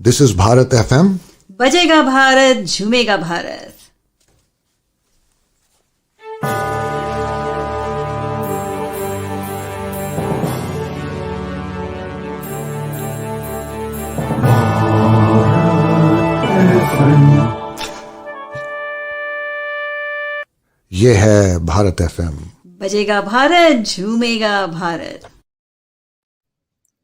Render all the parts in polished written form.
This is Bharat FM. बजेगा भारत, झूमेगा भारत. ये है भारत FM. बजेगा Bharat, झूमेगा Bharat.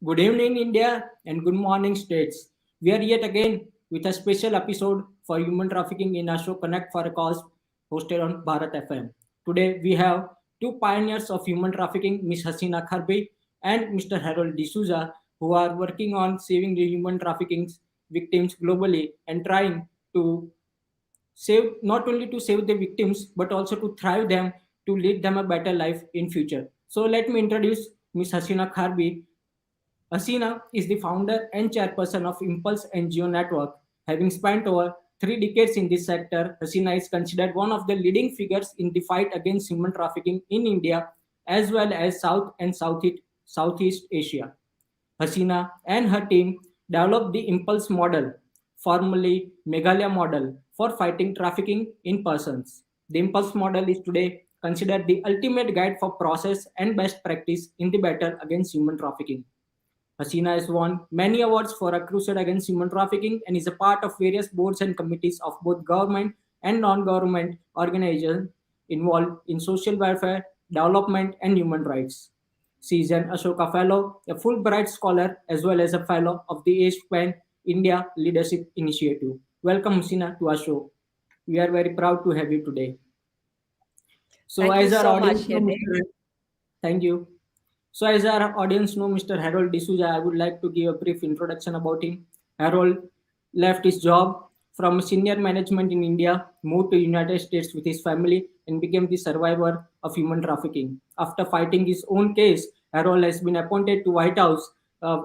Good evening, India, and good morning, states. We are yet again with a special episode for human trafficking in our show Connect for a Cause, hosted on Bharat FM. Today, we have two pioneers of human trafficking, Ms. Hasina Kharbhih and Mr. Harold D'Souza, who are working on saving the human trafficking victims globally and trying to save, not only to save the victims, but also to thrive them, to lead them a better life in future. So let me introduce Ms. Hasina Kharbhih. Hasina is the founder and chairperson of Impulse NGO Network. Having spent over 3 decades in this sector, Hasina is considered one of the leading figures in the fight against human trafficking in India as well as South and Southeast Asia. Hasina and her team developed the Impulse model, formerly Meghalaya model, for fighting trafficking in persons. The Impulse model is today considered the ultimate guide for process and best practice in the battle against human trafficking. Hasina has won many awards for her crusade against human trafficking and is a part of various boards and committees of both government and non-government organizations involved in social welfare, development, and human rights. She is an Ashoka Fellow, a Fulbright Scholar, as well as a Fellow of the ASPAN India Leadership Initiative. Welcome, Hasina, to our show. We are very proud to have you today. So, Thank you as our so audience much, know, Hriday. thank you. So, as our audience know, Mr. Harold D'Souza, I would like to give a brief introduction about him. Harold left his job from senior management in India, moved to United States with his family, and became the survivor of human trafficking. After fighting his own case, Harold has been appointed to White House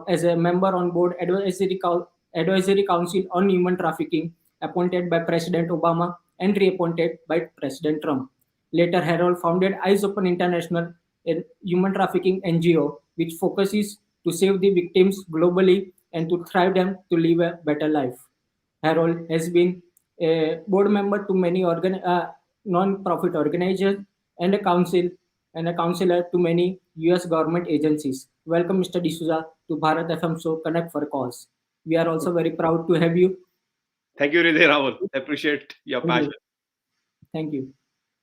as a member on board advisory council on human trafficking, appointed by President Obama and reappointed by President Trump. Later, Harold founded Eyes Open International, a human trafficking NGO, which focuses to save the victims globally and to thrive them to live a better life. Harold has been a board member to many non-profit organizations and a counselor to many U.S. government agencies. Welcome, Mr. D'Souza, to Bharat FM Show Connect for a Cause. We are also very proud to have you. Thank you, Hriday Raval. I appreciate your Thank passion. you. Thank you.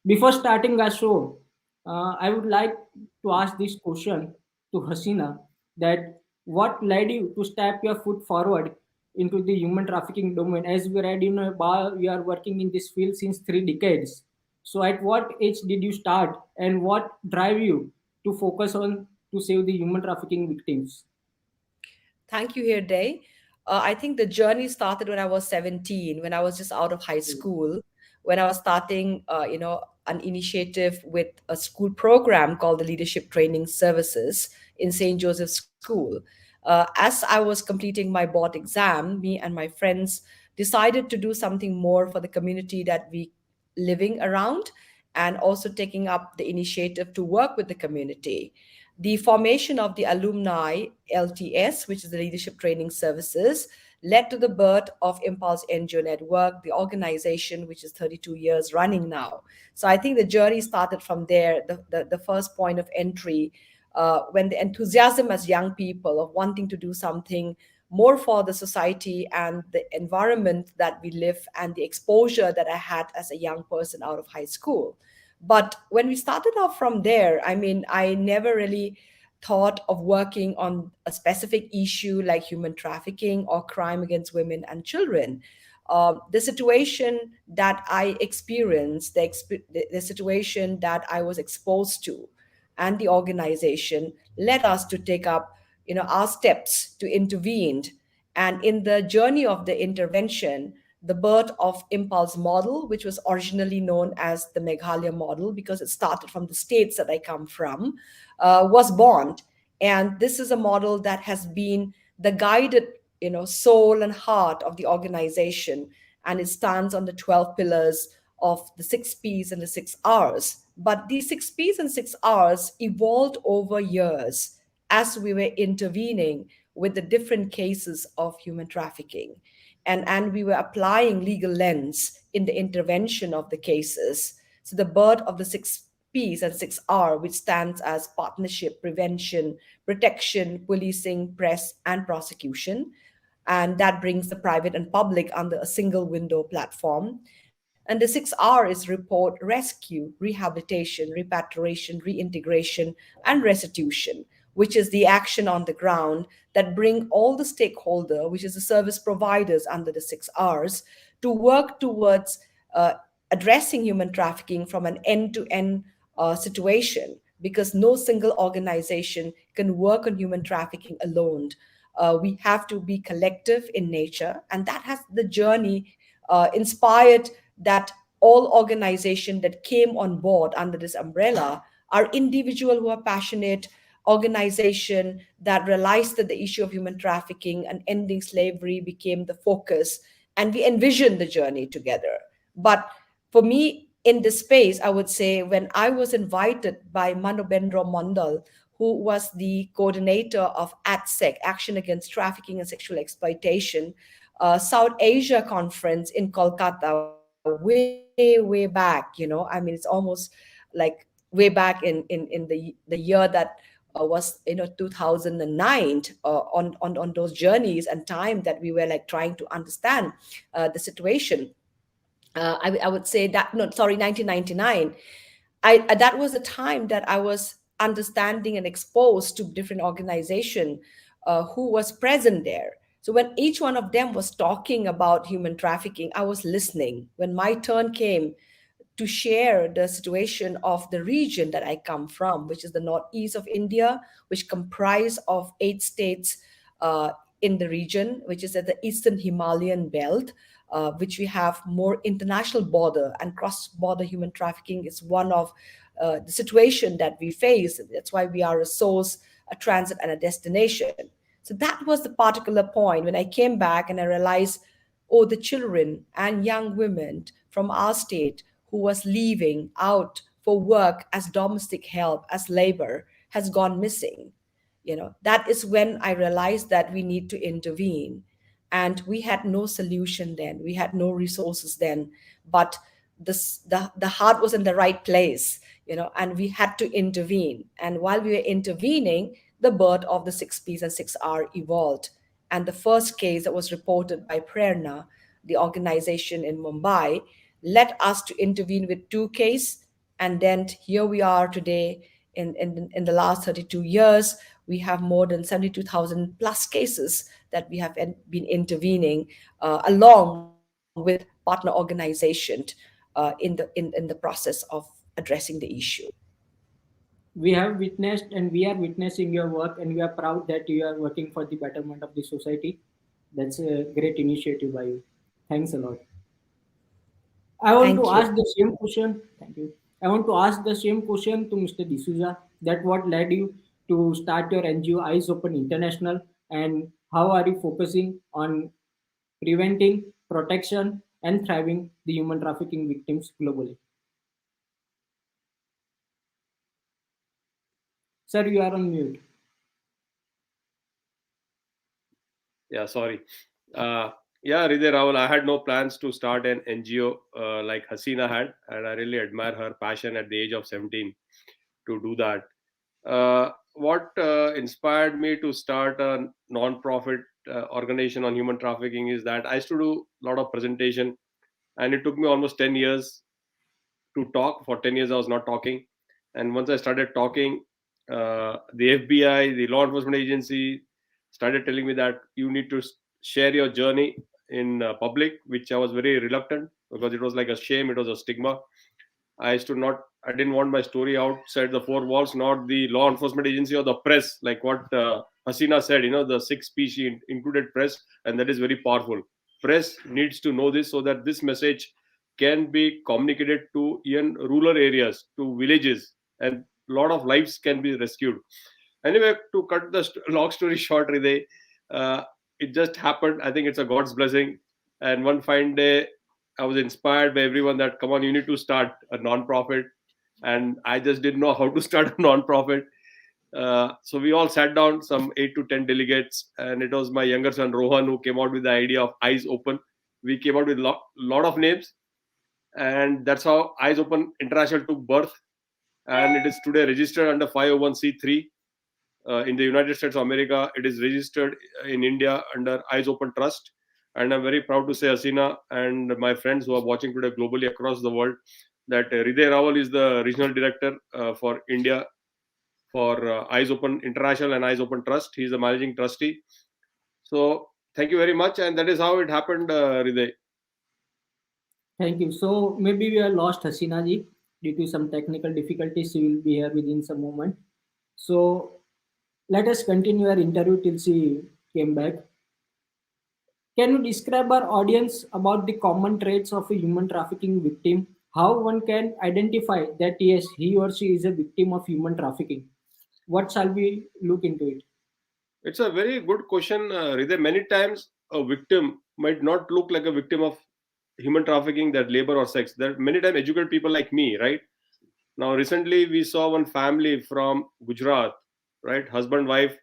Before starting our show, I would like to ask this question to Hasina, that what led you to step your foot forward into the human trafficking domain? As we read in a bar, you are working in this field since 3 decades. So at what age did you start and what drive you to focus on to save the human trafficking victims? Thank you, Hriday. I think the journey started when I was 17, when I was just out of high school, when I was starting, an initiative with a school program called the Leadership Training Services in St. Joseph's School. As I was completing my board exam, me and my friends decided to do something more for the community that we living around, and also taking up the initiative to work with the community. The formation of the alumni LTS, which is the Leadership Training Services, led to the birth of Impulse NGO Network, the organization which is 32 years running now. So I think the journey started from there, the first point of entry, when the enthusiasm as young people of wanting to do something more for the society and the environment that we live, and the exposure that I had as a young person out of high school. But when we started off from there, I mean, I never really thought of working on a specific issue like human trafficking or crime against women and children. The situation that I experienced, the situation that I was exposed to, and the organization led us to take up, our steps to intervene. And in the journey of the intervention, the birth of Impulse model, which was originally known as the Meghalaya model because it started from the states that I come from, was born. And this is a model that has been the guided, soul and heart of the organization. And it stands on the 12 pillars of the 6 P's and the 6 R's. But these 6 P's and 6 R's evolved over years as we were intervening with the different cases of human trafficking. And we were applying legal lens in the intervention of the cases. So the birth of the 6Ps and 6R, which stands as partnership, prevention, protection, policing, press, and prosecution. And that brings the private and public under a single window platform. And the 6R is report, rescue, rehabilitation, repatriation, reintegration, and restitution, which is the action on the ground that bring all the stakeholder, which is the service providers under the 6Rs, to work towards addressing human trafficking from an end-to-end situation, because no single organization can work on human trafficking alone. We have to be collective in nature, and that has the journey inspired that all organizations that came on board under this umbrella are individuals who are passionate, organization that realized that the issue of human trafficking and ending slavery became the focus, and we envisioned the journey together. But for me, in this space, I would say when I was invited by Manobendra Mondal, who was the coordinator of ATSEC, Action Against Trafficking and Sexual Exploitation, South Asia conference in Kolkata, way back. I mean, it's almost like way back in the year that was 2009, on those journeys and time that we were like trying to understand the situation. I would say that, no, sorry, 1999. That was a time that I was understanding and exposed to different organization who was present there. So when each one of them was talking about human trafficking, I was listening. When my turn came to share the situation of the region that I come from, which is the northeast of India, which comprise of 8 states in the region, which is at the eastern Himalayan belt, which we have more international border, and cross-border human trafficking is one of the situation that we face. That's why we are a source, a transit, and a destination. So that was the particular point when I came back and I realized, oh, the children and young women from our state who was leaving out for work as domestic help, as labor, has gone missing. That is when I realized that we need to intervene. And we had no solution then. We had no resources then. But the heart was in the right place, and we had to intervene. And while we were intervening, the birth of the 6Ps and 6R evolved. And the first case that was reported by Prerna, the organization in Mumbai, led us to intervene with 2 cases. And then here we are today in the last 32 years. We have more than 72,000 plus cases that we have been intervening along with partner organizations in the process of addressing the issue. We have witnessed and we are witnessing your work, and we are proud that you are working for the betterment of the society. That's a great initiative by you. Thanks a lot. I want Thank to you. ask the same question. Thank you. I want to ask the same question to Mr. D'Souza. That what led you to start your NGO Eyes Open International, and how are you focusing on preventing, protection, and thriving the human trafficking victims globally? Sir, you are on mute. Yeah, sorry. Yeah, Hriday Raval, I had no plans to start an NGO like Hasina had, and I really admire her passion at the age of 17 to do that. What inspired me to start a non-profit organization on human trafficking is that I used to do a lot of presentation, and it took me almost 10 years to talk. For 10 years, I was not talking. And once I started talking, the FBI, the law enforcement agency, started telling me that you need to share your journey in public, which I was very reluctant because it was like a shame, it was a stigma. I didn't want my story outside the 4 walls, not the law enforcement agency or the press, like what Hasina said, the 6P, she included press, and that is very powerful. Press needs to know this so that this message can be communicated to even rural areas, to villages, and a lot of lives can be rescued. Anyway, to cut the long story short, Hriday, it just happened. I think it's a God's blessing. And one fine day, I was inspired by everyone that, come on, you need to start a non-profit. And I just didn't know how to start a non-profit. So we all sat down, some 8 to 10 delegates, and it was my younger son Rohan who came out with the idea of Eyes Open. We came out with lot of names, and that's how Eyes Open International took birth, and it is today registered under 501c3 in the United States of America. It is registered in India under Eyes Open Trust, and I'm very proud to say, Hasina and my friends who are watching today globally across the world, that Hriday Raval is the regional director for India for Eyes Open International and Eyes Open Trust. He's the managing trustee. So thank you very much, and that is how it happened, Hriday. Thank you. So maybe we have lost Hasina ji due to some technical difficulties. She will be here within some moment. So let us continue our interview till she came back. Can you describe our audience about the common traits of a human trafficking victim? How one can identify that yes, he or she is a victim of human trafficking? What shall we look into it? It's a very good question, Hriday. Many times a victim might not look like a victim of human trafficking, that labor or sex. There are many times educated people like me, right? Now, recently we saw one family from Gujarat, right? Husband, wife,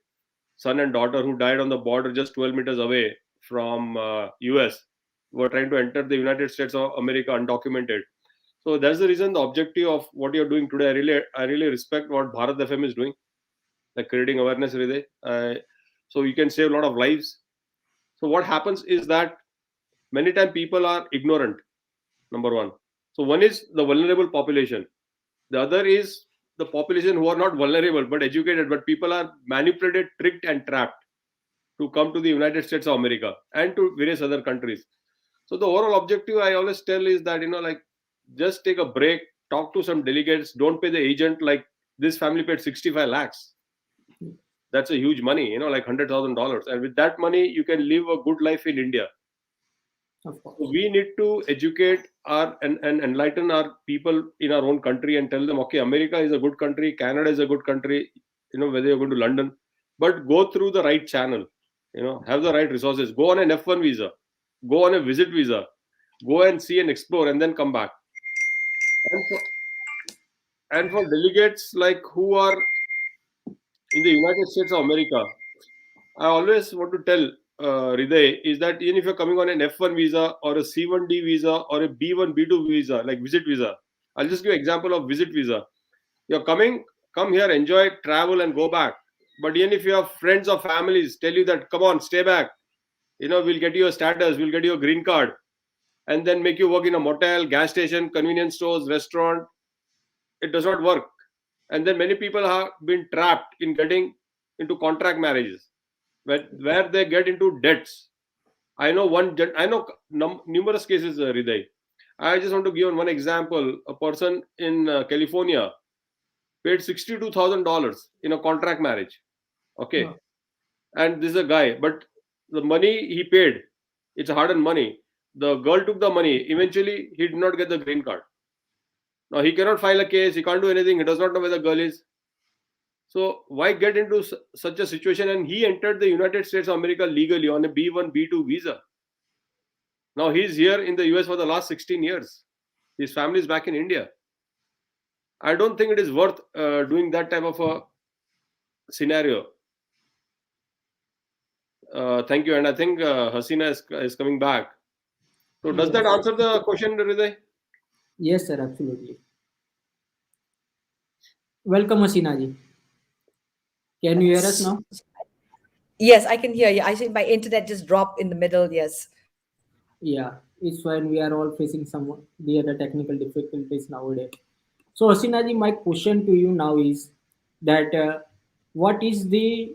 son, and daughter who died on the border just 12 meters away from US, were trying to enter the United States of America undocumented. So that's the reason, the objective of what you're doing today. I really respect what Bharat FM is doing, like creating awareness, Hriday. So you can save a lot of lives. So what happens is that many times people are ignorant. Number one. So one is the vulnerable population. The other is the population who are not vulnerable but educated, but people are manipulated, tricked, and trapped to come to the United States of America and to various other countries. So the overall objective I always tell is that, like, just take a break, talk to some delegates, don't pay the agent. Like, this family paid 65 lakhs. That's a huge money, like $100,000. And with that money, you can live a good life in India. Of course. So we need to educate and enlighten our people in our own country and tell them, okay, America is a good country, Canada is a good country, whether you're going to London, but go through the right channel, have the right resources, go on an F1 visa, go on a visit visa, go and see and explore, and then come back. And for delegates like who are in the United States of America, I always want to tell Hriday is that even if you're coming on an F1 visa or a C1D visa or a B1, B2 visa, like visit visa, I'll just give an example of visit visa. You're come here, enjoy, travel, and go back. But even if you have friends or families tell you that, come on, stay back, we'll get you a status, we'll get you a green card, and then make you work in a motel, gas station, convenience stores, restaurant, it does not work. And then many people have been trapped in getting into contract marriages where they get into debts. I know numerous cases, Hriday. I just want to give one example. A person in California paid $62,000 in a contract marriage. Okay. Wow. And this is a guy, but the money he paid, it's hard-earned money. The girl took the money. Eventually, he did not get the green card. Now, he cannot file a case. He can't do anything. He does not know where the girl is. So why get into such a situation? And he entered the United States of America legally on a B1, B2 visa. Now he's here in the US for the last 16 years. His family is back in India. I don't think it is worth doing that type of a scenario. Thank you. And I think Hasina is coming back. So does that answer the question, Hriday? Yes, sir, absolutely. Welcome, Hasina ji. Can you hear us now? Yes, I can hear you. I think my internet just dropped in the middle. Yes. Yeah, it's fine. We are all facing some the other technical difficulties nowadays. So, Hasina ji, my question to you now is that what is the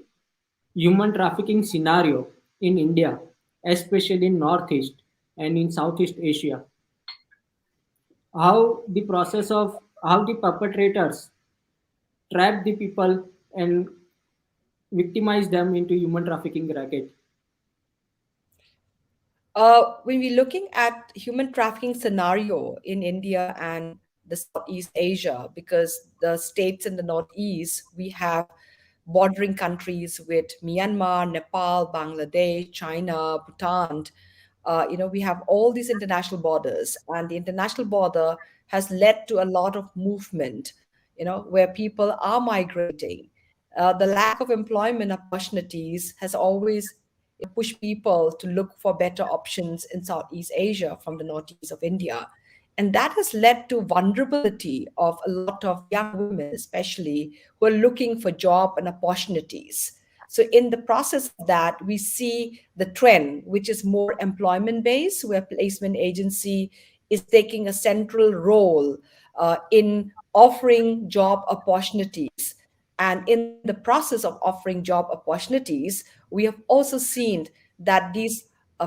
human trafficking scenario in India, especially in Northeast and in Southeast Asia? How the process of how the perpetrators trap the people and victimize them into human trafficking racket? When we're looking at human trafficking scenario in India and the Southeast Asia, because the states in the Northeast, we have bordering countries with Myanmar, Nepal, Bangladesh, China, Bhutan. We have all these international borders, and the international border has led to a lot of movement, where people are migrating. The lack of employment opportunities has always pushed people to look for better options in Southeast Asia from the northeast of India. And that has led to vulnerability of a lot of young women, especially who are looking for job and opportunities. So, in the process of that, we see the trend, which is more employment based, where placement agency is taking a central role in offering job opportunities. And in the process of offering job opportunities, we have also seen that these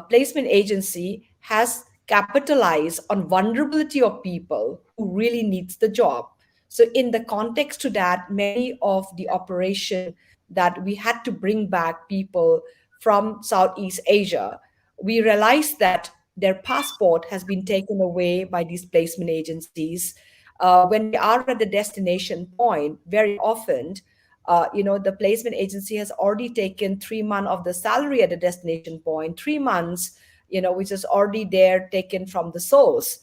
placement agency has capitalized on vulnerability of people who really needs the job. So in the context to that, many of the operation that we had to bring back people from Southeast Asia, we realized that their passport has been taken away by these placement agencies. When they are at the destination point, very often, the placement agency has already taken 3 months of the salary at the destination point, 3 months, which is already there taken from the source.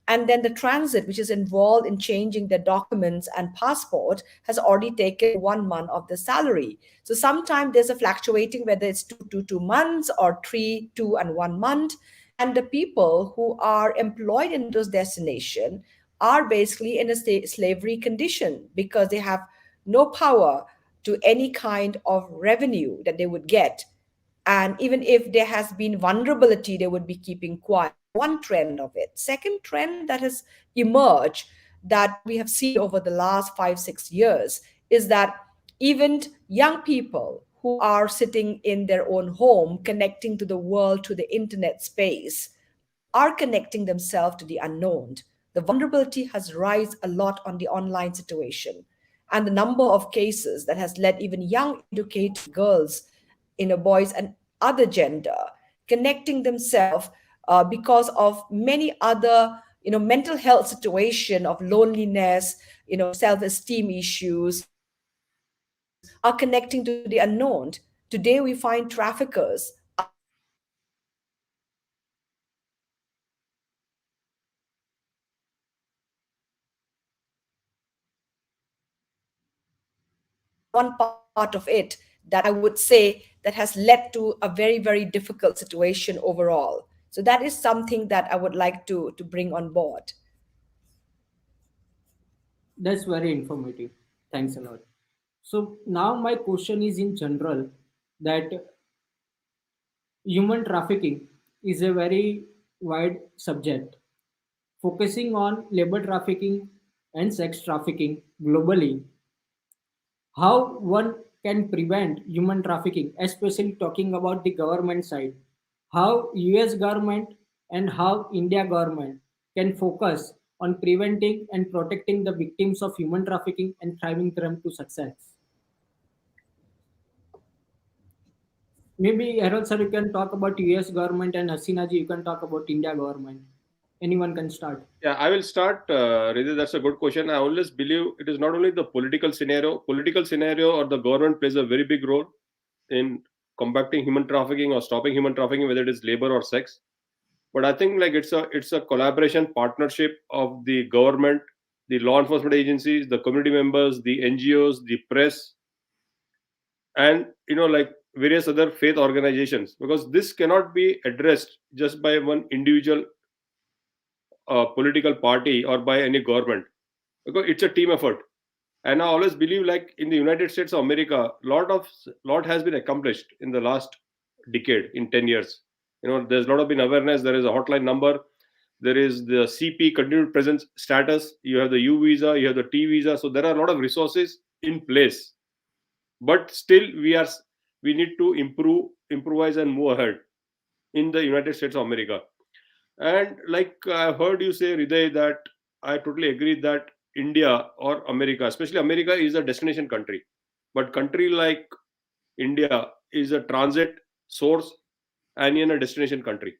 And then the transit, which is involved in changing their documents and passport, has already taken 1 month of the salary. So sometimes there's a fluctuating whether it's 2 months or 3, 2, and 1 month. And the people who are employed in those destinations are basically in a slavery condition because they have no power to any kind of revenue that they would get. And even if there has been vulnerability, they would be keeping quiet. One trend of it. Second trend that has emerged that we have seen over the last 5, 6 years is that even young people who are sitting in their own home, connecting to the world, to the internet space, are connecting themselves to the unknown. The vulnerability has risen a lot on the online situation. And the number of cases that has led even young educated girls, boys and other gender, connecting themselves because of many other mental health situation of loneliness, self-esteem issues, are connecting to the unknown. Today we find traffickers are connecting to the unknown. And that is one part of it that has led to a very very difficult situation overall. So that is one part of it that I would say that has led to a very very difficult situation overall. So that is something that I would like to bring on board. That's very informative. Thanks a lot. So now my question is in general that human trafficking is a very wide subject, focusing on labor trafficking and sex trafficking globally. How one can prevent human trafficking, especially talking about the government side, how US government and how India government can focus on preventing and protecting the victims of human trafficking and driving them to success. Maybe Harold sir, you can talk about US government, and Hasina ji, you can talk about India government. Anyone can start. Yeah, I will start. Hriday, that's a good question. I always believe it is not only the political scenario or the government plays a very big role in combating human trafficking or stopping human trafficking, whether it is labor or sex. But I think like it's a collaboration partnership of the government, the law enforcement agencies, the community members, the NGOs, the press, and like various other faith organizations, because this cannot be addressed just by one individual political party or by any government, because it's a team effort. And I always believe like in the United States of America, lot has been accomplished in the last decade, in 10 years. There's a lot of been awareness. There is a hotline number, there is the CP, continued presence status, you have the U visa, you have the T visa. So there are a lot of resources in place, but still we need to improvise and move ahead in the United States of America. And like I heard you say, Hriday, that I totally agree that India or America, especially America, is a destination country. But country like India is a transit source and in a destination country.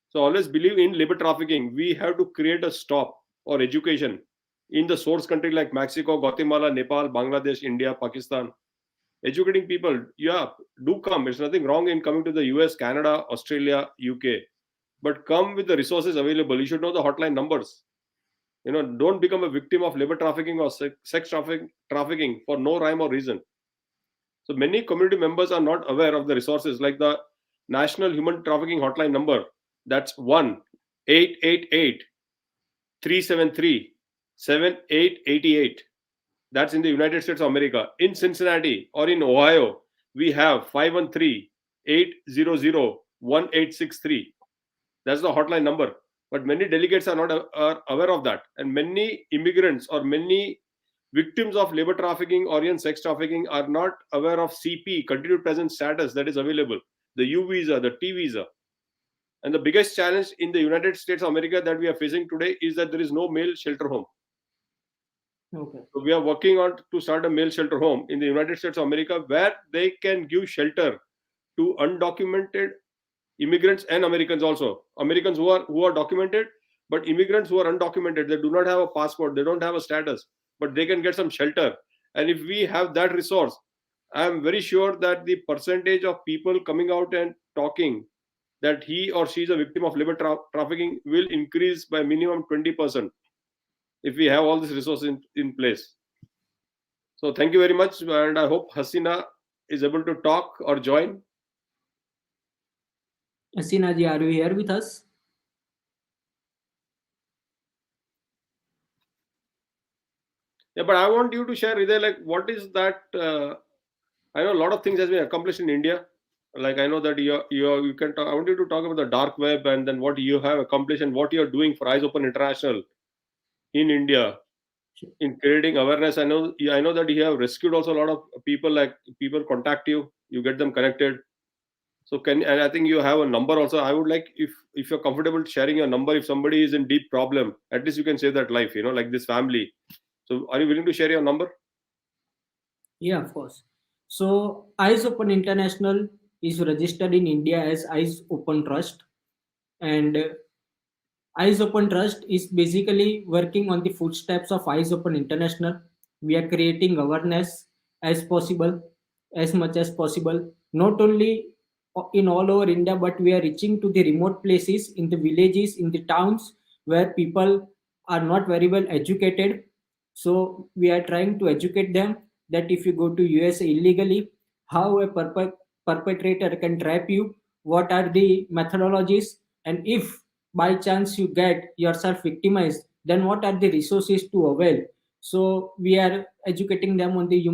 So always believe in labor trafficking. We have to create a stop or education in the source country like Mexico, Guatemala, Nepal, Bangladesh, India, Pakistan. Educating people, yeah, do come. There's nothing wrong in coming to the US, Canada, Australia, UK, but come with the resources available. You should know the hotline numbers. Don't become a victim of labor trafficking or sex trafficking for no rhyme or reason. So many community members are not aware of the resources like the National Human Trafficking Hotline number. That's 1-888-373-7888. That's in the United States of America. In Cincinnati or in Ohio, we have 513-800-1863. That's the hotline number. But many delegates are not are aware of that. And many immigrants or many victims of labor trafficking or even sex trafficking are not aware of CP, continued presence status, that is available, the U visa, the T visa. And the biggest challenge in the United States of America that we are facing today is that there is no male shelter home. Okay. So we are working on to start a male shelter home in the United States of America where they can give shelter to undocumented immigrants and Americans also. Americans who are documented, but immigrants who are undocumented, they do not have a passport, they don't have a status, but they can get some shelter. And if we have that resource, I am very sure that the percentage of people coming out and talking that he or she is a victim of labor trafficking will increase by minimum 20% if we have all these resources in place. So thank you very much, and I hope Hasina is able to talk or join. Hasina ji, are you here with us? Yeah, but I want you to share, Hriday, like what is that? I know a lot of things has been accomplished in India. Like I know that you can talk. I want you to talk about the dark web and then what you have accomplished and what you are doing for Eyes Open International in India in creating awareness. I know that you have rescued also a lot of people. Like people contact you, you get them connected. So and I think you have a number also. I would like if you're comfortable sharing your number. If somebody is in deep problem, at least you can save that life. Like this family. So are you willing to share your number? Yeah, of course. So Eyes Open International is registered in India as Eyes Open Trust, and Eyes Open Trust is basically working on the footsteps of Eyes Open International. We are creating awareness as possible, as much as possible, not only in all over India, but we are reaching to the remote places, in the villages, in the towns where people are not very well educated. So we are trying to educate them that if you go to US illegally, how a perpetrator can trap you, what are the methodologies, and if by chance you get yourself victimized, then what are the resources to avail. So we are educating them on the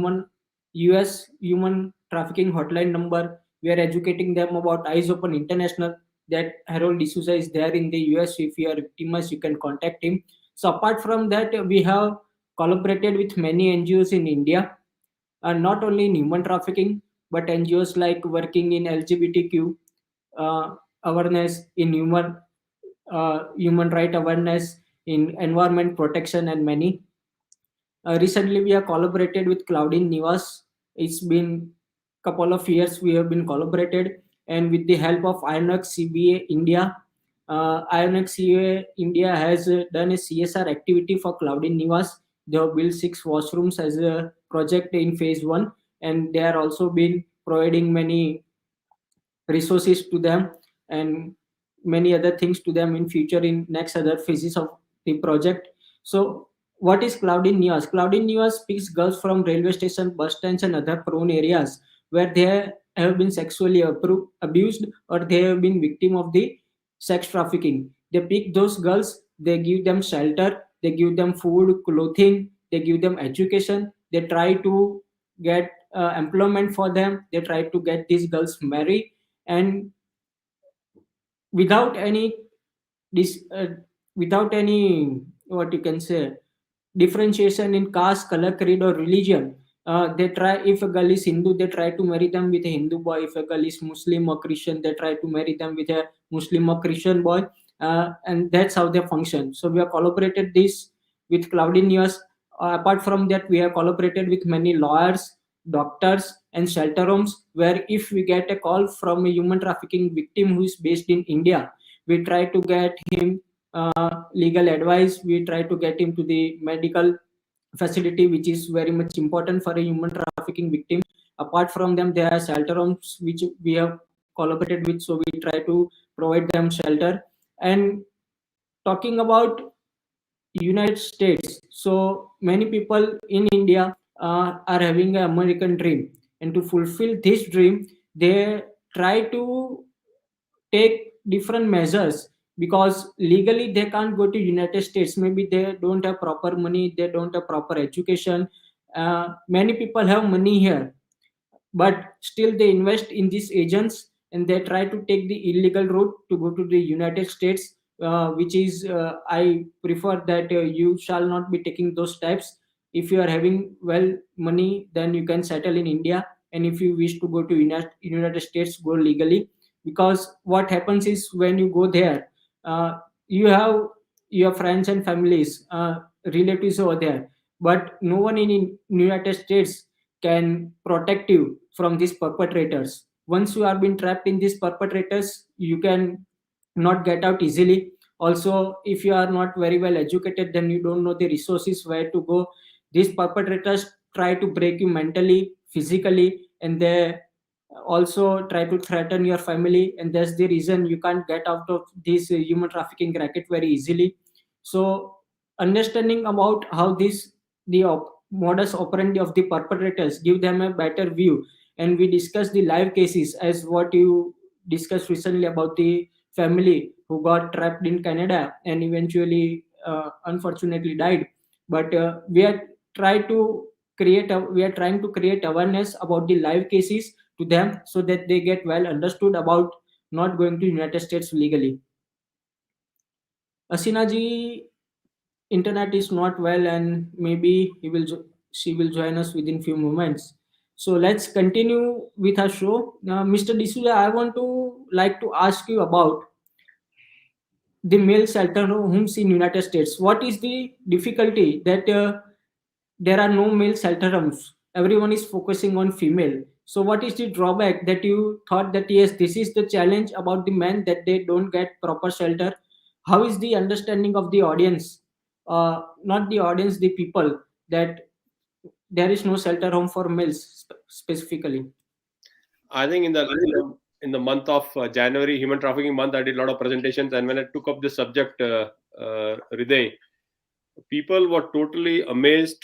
US human trafficking hotline number. We are educating them about Eyes Open International, that Harold D'Souza is there in the US. If you are victimized, you can contact him. So apart from that, we have collaborated with many NGOs in India, not only in human trafficking, but NGOs like working in LGBTQ awareness, in human right awareness, in environment protection, and many. Recently, we have collaborated with Cloudin Nivas. It's been couple of years we have been collaborated, and with the help of IONX CBA India, IONX CBA India has done a CSR activity for Cloudin Nivas. They have built 6 washrooms as a project in phase 1, and they are also been providing many resources to them and many other things to them in future in next other phases of the project. So what is Cloudin News? Cloudin News picks girls from railway station, bus stands, and other prone areas where they have been sexually abused, or they have been victim of the sex trafficking. They pick those girls, they give them shelter, they give them food, clothing, they give them education, they try to get employment for them, they try to get these girls married, and without any this without any, what you can say, differentiation in caste, color, creed, or religion. They try, if a girl is Hindu, they try to marry them with a Hindu boy. If a girl is Muslim or Christian, they try to marry them with a Muslim or Christian boy, and that's how they function. So we have collaborated this with Cloudin News. Apart from that, we have collaborated with many lawyers, doctors, and shelter homes, where if we get a call from a human trafficking victim who is based in India, we try to get him legal advice, we try to get him to the medical facility, which is very much important for a human trafficking victim. Apart from them, there are shelter homes which we have collaborated with, so we try to provide them shelter. And talking about United States, so many people in India are having an American dream, and to fulfill this dream, they try to take different measures, because legally they can't go to United States. Maybe they don't have proper money, they don't have proper education. Many people have money here, but still they invest in these agents, and they try to take the illegal route to go to the United States, which is, I prefer that you shall not be taking those steps. If you are having well money, then you can settle in India, and if you wish to go to United States, go legally. Because what happens is, when you go there, you have your friends and families, relatives over there, but no one in United States can protect you from these perpetrators. Once you are being trapped in these perpetrators, you can not get out easily. Also, if you are not very well educated, then you don't know the resources where to go. These perpetrators try to break you mentally, physically, and they also try to threaten your family, and that's the reason you can't get out of this human trafficking racket very easily. So understanding about how this the modus operandi of the perpetrators give them a better view, and we discuss the live cases, as what you discussed recently about the family who got trapped in Canada and eventually unfortunately died. But we are trying to create awareness about the live cases to them, so that they get well understood about not going to United States legally. Asina ji, internet is not well, and maybe she will join us within few moments. So let's continue with our show. Now, Mr. D'Souza, I want to like to ask you about the male shelter homes in United States. What is the difficulty that there are no male shelter homes? Everyone is focusing on female. So what is the drawback that you thought that yes, this is the challenge about the men, that they don't get proper shelter? How is the understanding of the audience, not the audience, the people, that there is no shelter home for males specifically? I think in the month of January, Human Trafficking Month, I did a lot of presentations, and when I took up this subject, Hriday, people were totally amazed,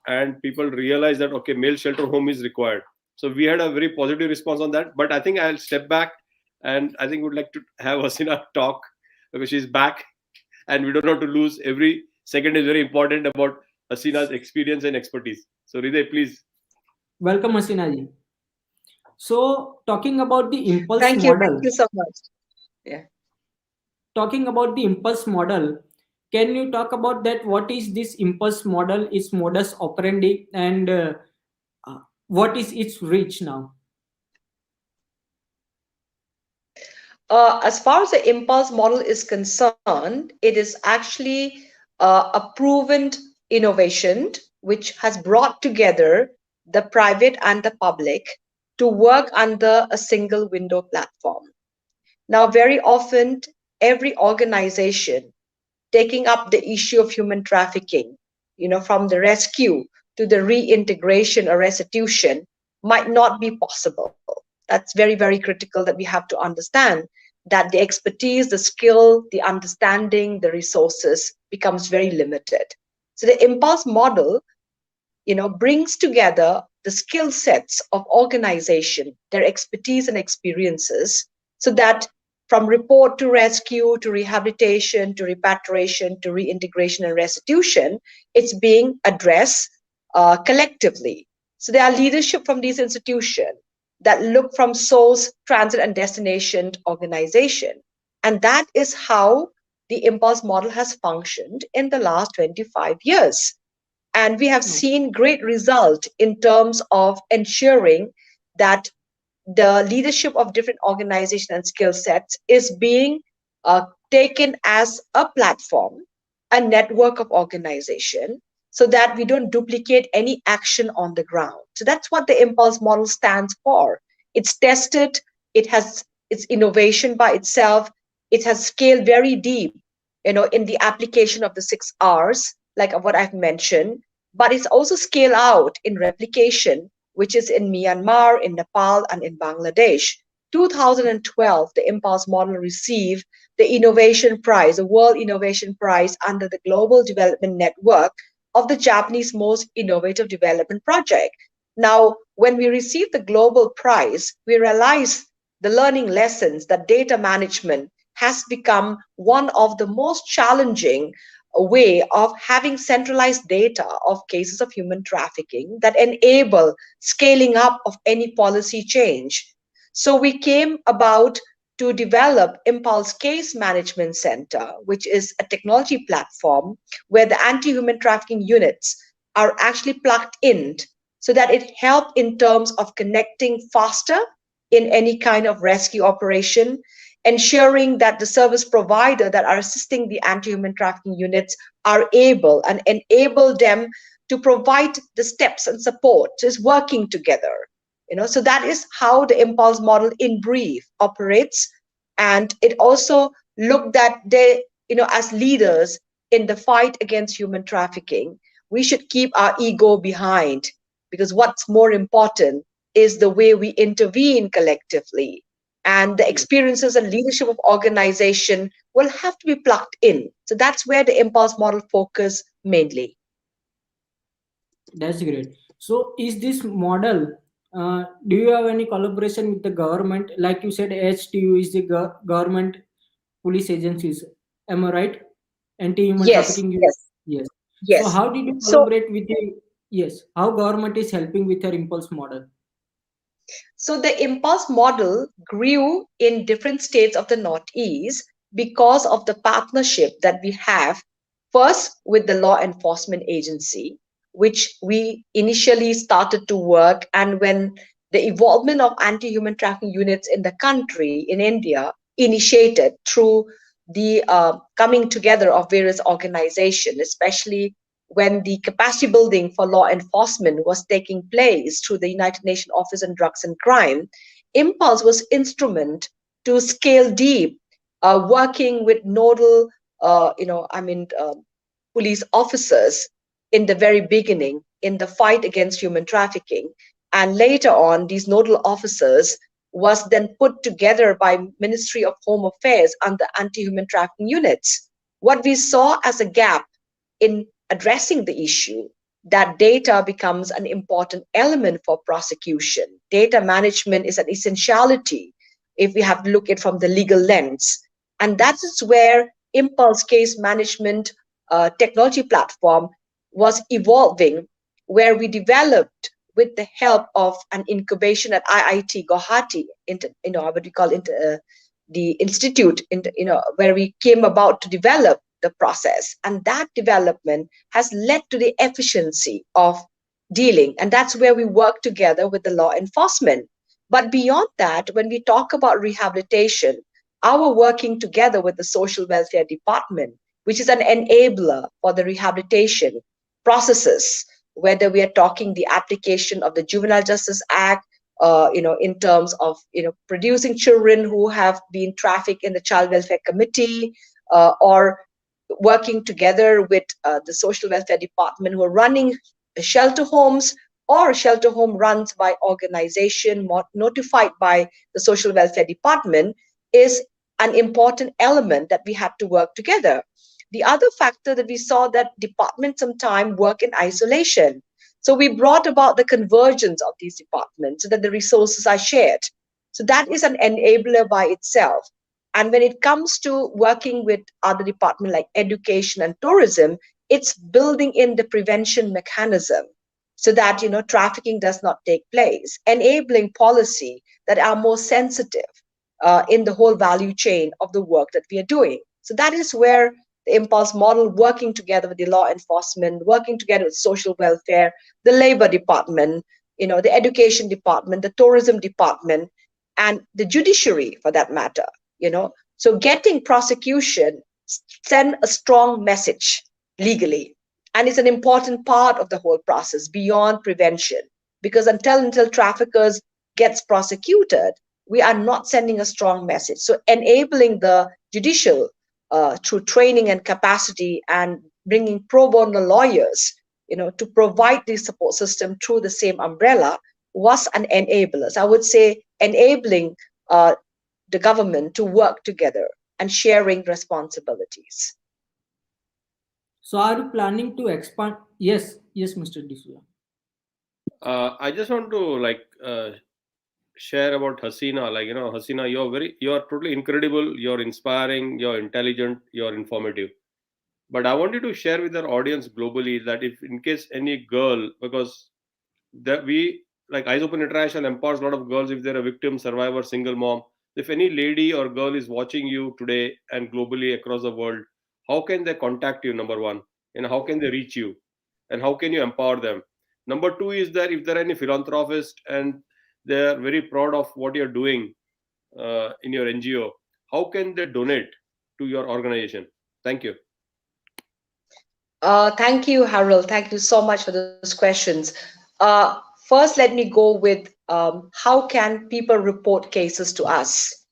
and people realized that okay, male shelter home is required. So we had a very positive response on that. But I think I'll step back, and I think we'd like to have Hasina talk, because she's back, and we don't have to lose every second is very important about Hasina's experience and expertise. So Hriday, please. Welcome, Hasina ji. So talking about the impulse Thank model. you so much. Yeah. Talking about the impulse model, can you talk about that? What is this impulse model, its modus operandi, and what is its reach now? As far as the impulse model is concerned, it is actually a proven innovation which has brought together the private and the public to work under a single window platform. Now, very often, every organization taking up the issue of human trafficking, from the rescue to the reintegration or restitution, might not be possible. That's very, very critical, that we have to understand that the expertise, the skill, the understanding, the resources becomes very limited. So the impulse model, brings together the skill sets of organization, their expertise and experiences, so that from report to rescue to rehabilitation to repatriation to reintegration and restitution, it's being addressed collectively. So there are leadership from these institutions that look from source, transit, and destination organization. And that is how the impulse model has functioned in the last 25 years. And we have seen great result in terms of ensuring that the leadership of different organizations and skill sets is being taken as a platform, a network of organization, so that we don't duplicate any action on the ground. So that's what the impulse model stands for. It's tested, it has its innovation by itself, it has scaled very deep, in the application of the 6 R's, like what I've mentioned, but it's also scaled out in replication, which is in Myanmar, in Nepal, and in Bangladesh. 2012, the Impulse model received the Innovation Prize, the World Innovation Prize under the Global Development Network of the Japanese Most Innovative Development Project. Now, when we received the global prize, we realized the learning lessons that data management has become one of the most challenging way of having centralized data of cases of human trafficking that enable scaling up of any policy change. So we came about to develop Impulse Case Management Center, which is a technology platform where the anti-human trafficking units are actually plugged in so that it helped in terms of connecting faster in any kind of rescue operation, ensuring that the service provider that are assisting the anti-human trafficking units are able and enable them to provide the steps and support, just working together. So that is how the impulse model in brief operates. And it also looked at they, as leaders in the fight against human trafficking, we should keep our ego behind, because what's more important is the way we intervene collectively, and the experiences and leadership of organization will have to be plugged in. So that's where the impulse model focus mainly. That's great. So, is this model? Do you have any collaboration with the government? Like you said, HTU is the government police agencies. Am I right? Anti-human Yes, trafficking. yes, Yes. So, yes. how did you So collaborate with the? Yes. How government is helping with your impulse model? So the impulse model grew in different states of the Northeast because of the partnership that we have first with the law enforcement agency, which we initially started to work. And when the involvement of anti-human trafficking units in the country, in India, initiated through the coming together of various organizations, especially when the capacity building for law enforcement was taking place through the United Nations Office on Drugs and Crime, Impulse was instrument to scale deep, working with nodal, police officers in the very beginning in the fight against human trafficking. And later on, these nodal officers was then put together by Ministry of Home Affairs under anti-human trafficking units. What we saw as a gap in addressing the issue, that data becomes an important element for prosecution. Data management is an essentiality if we have to look at it from the legal lens. And that is where Impulse Case Management technology platform was evolving, where we developed with the help of an incubation at IIT Guwahati, what we call the institute, where we came about to develop the process. And that development has led to the efficiency of dealing. And that's where we work together with the law enforcement. But beyond that, when we talk about rehabilitation, our working together with the social welfare department, which is an enabler for the rehabilitation processes, whether we are talking the application of the Juvenile Justice Act, in terms of, producing children who have been trafficked in the Child Welfare Committee, or working together with the social welfare department who are running shelter homes, or shelter home runs by organization notified by the social welfare department, is an important element that we have to work together. The other factor that we saw, that departments sometimes work in isolation. So we brought about the convergence of these departments so that the resources are shared. So that is an enabler by itself. And when it comes to working with other departments like education and tourism, it's building in the prevention mechanism so that, trafficking does not take place, enabling policy that are more sensitive in the whole value chain of the work that we are doing. So that is where the impulse model, working together with the law enforcement, working together with social welfare, the labor department, the education department, the tourism department, and the judiciary for that matter, so getting prosecution send a strong message legally, and it's an important part of the whole process beyond prevention, because until traffickers gets prosecuted, we are not sending a strong message. So enabling the judicial through training and capacity, and bringing pro bono lawyers, to provide the support system through the same umbrella, was an enabler. So I would say enabling the government to work together and sharing responsibilities. So, are you planning to expand? Yes, Mr. D'Souza. I just want to share about Hasina. Hasina, you're totally incredible. You're inspiring. You're intelligent. You're informative. But I wanted to share with our audience globally that if in case any girl, because that we like Eyes Open International empowers a lot of girls if they're a victim, survivor, single mom. If any lady or girl is watching you today and globally across the world, how can they contact you? Number one, and how can they reach you, and how can you empower them? Number two is that if there are any philanthropists and they are very proud of what you're doing in your NGO, how can they donate to your organization? Thank you. Thank you, Harold. Thank you so much for those questions. First, let me go with how can people report cases to us?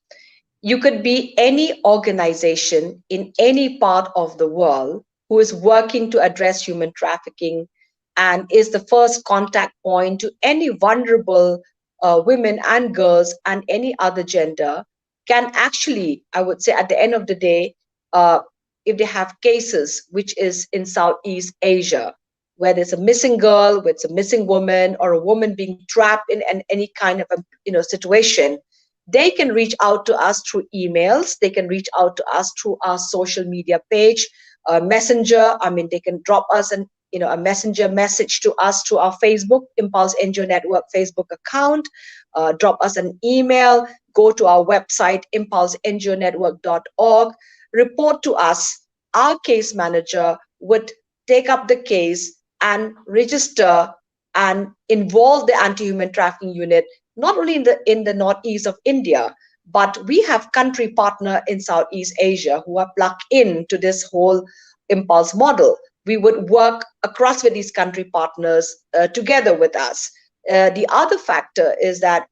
You could be any organization in any part of the world who is working to address human trafficking and is the first contact point to any vulnerable women and girls and any other gender can actually, I would say, at the end of the day, uh, if they have cases which is in Southeast Asia, where there's a missing girl, where it's a missing woman, or a woman being trapped in any kind of a situation, they can reach out to us through emails. They can reach out to us through our social media page, messenger. I mean, they can drop us a messenger message to us through our Facebook Impulse NGO Network Facebook account. Drop us an email. Go to our website impulsengonetwork.org. Report to us. Our case manager would take up the case and register and involve the anti-human trafficking unit not only in the northeast of India, but we have country partner in Southeast Asia who are plugged into this whole impulse model. We would work across with these country partners together with us. The other factor is that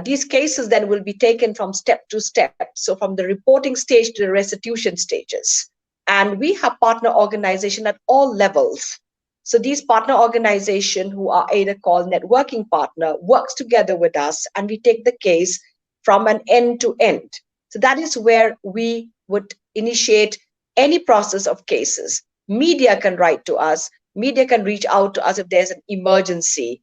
these cases then will be taken from step to step, so from the reporting stage to the restitution stages. And we have partner organization at all levels. So these partner organizations who are either called networking partner works together with us and we take the case from an end to end. So that is where we would initiate any process of cases. Media can write to us. Media can reach out to us if there's an emergency.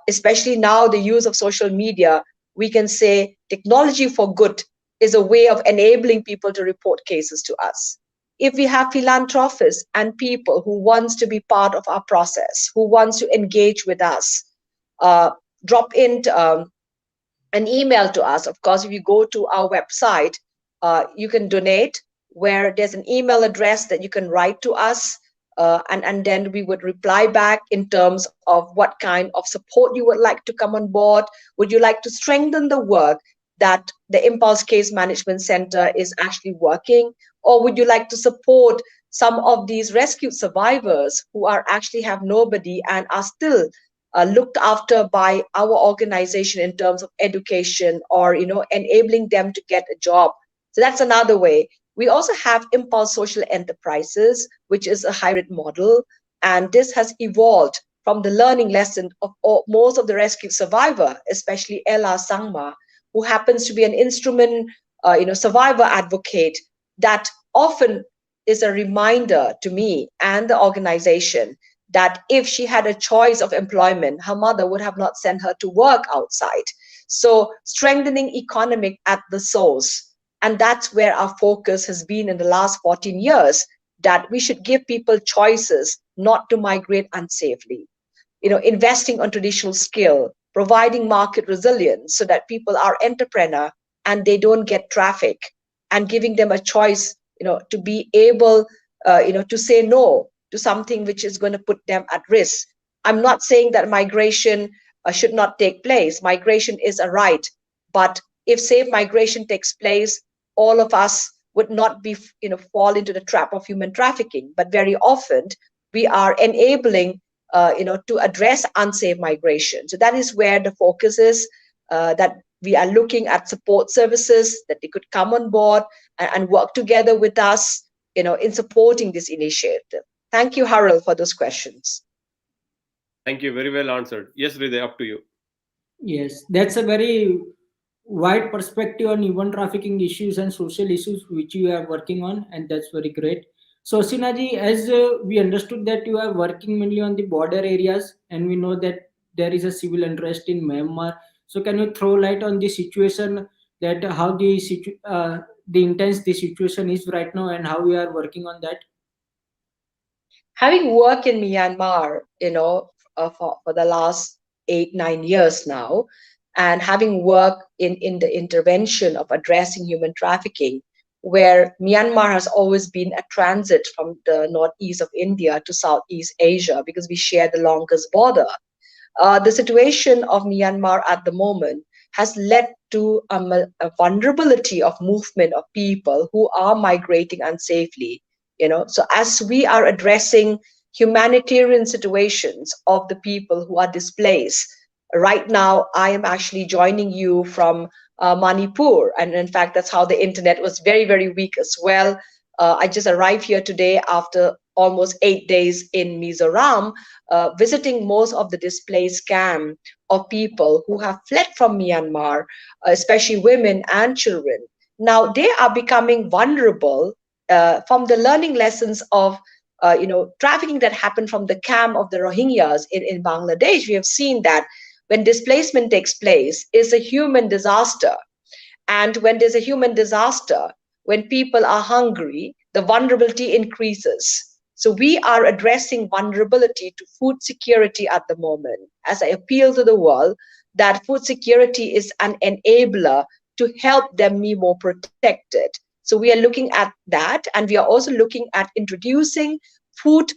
Especially now the use of social media, we can say technology for good is a way of enabling people to report cases to us. If we have philanthropists and people who wants to be part of our process, who wants to engage with us, drop in an email to us. Of course, if you go to our website, you can donate where there's an email address that you can write to us. And then we would reply back in terms of what kind of support you would like to come on board. Would you like to strengthen the work that the Impulse Case Management Center is actually working? Or would you like to support some of these rescued survivors who are actually have nobody and are still looked after by our organization in terms of education or enabling them to get a job? So that's another way. We also have Impulse Social Enterprises, which is a hybrid model, and this has evolved from the learning lesson of most of the rescued survivor, especially Ella Sangma, who happens to be an instrument, survivor advocate that often is a reminder to me and the organization that if she had a choice of employment, her mother would have not sent her to work outside. So strengthening economic at the source. And that's where our focus has been in the last 14 years, that we should give people choices not to migrate unsafely. Investing on traditional skill, providing market resilience so that people are entrepreneur and they don't get traffic, and giving them a choice, to be able, to say no to something which is going to put them at risk. I'm not saying that migration should not take place. Migration is a right, but if safe migration takes place, all of us would not be, fall into the trap of human trafficking. But very often we are enabling, to address unsafe migration. So that is where the focus is, that we are looking at support services that they could come on board and work together with us, in supporting this initiative. Thank you, Harold, for those questions. Thank you. Very well answered. Yes, Hriday, up to you. Yes, that's a very wide perspective on human trafficking issues and social issues which you are working on, and that's very great. So, Sinaji, as we understood that you are working mainly on the border areas, and we know that there is a civil unrest in Myanmar. So can you throw light on the situation, that how the intense the situation is right now and how we are working on that? Having worked in Myanmar, for the last 8, 9 years now, and having worked in the intervention of addressing human trafficking, where Myanmar has always been a transit from the northeast of India to Southeast Asia because we share the longest border. The situation of Myanmar at the moment has led to a vulnerability of movement of people who are migrating unsafely. So as we are addressing humanitarian situations of the people who are displaced, right now I am actually joining you from Manipur, and in fact that's how the internet was very, very weak as well. I just arrived here today after almost 8 days in Mizoram, visiting most of the displaced camp of people who have fled from Myanmar, especially women and children. Now they are becoming vulnerable from the learning lessons of trafficking that happened from the camp of the Rohingyas in Bangladesh. We have seen that when displacement takes place, it's a human disaster. And when there's a human disaster, when people are hungry, the vulnerability increases. So we are addressing vulnerability to food security at the moment. As I appeal to the world that food security is an enabler to help them be more protected. So we are looking at that, and we are also looking at introducing food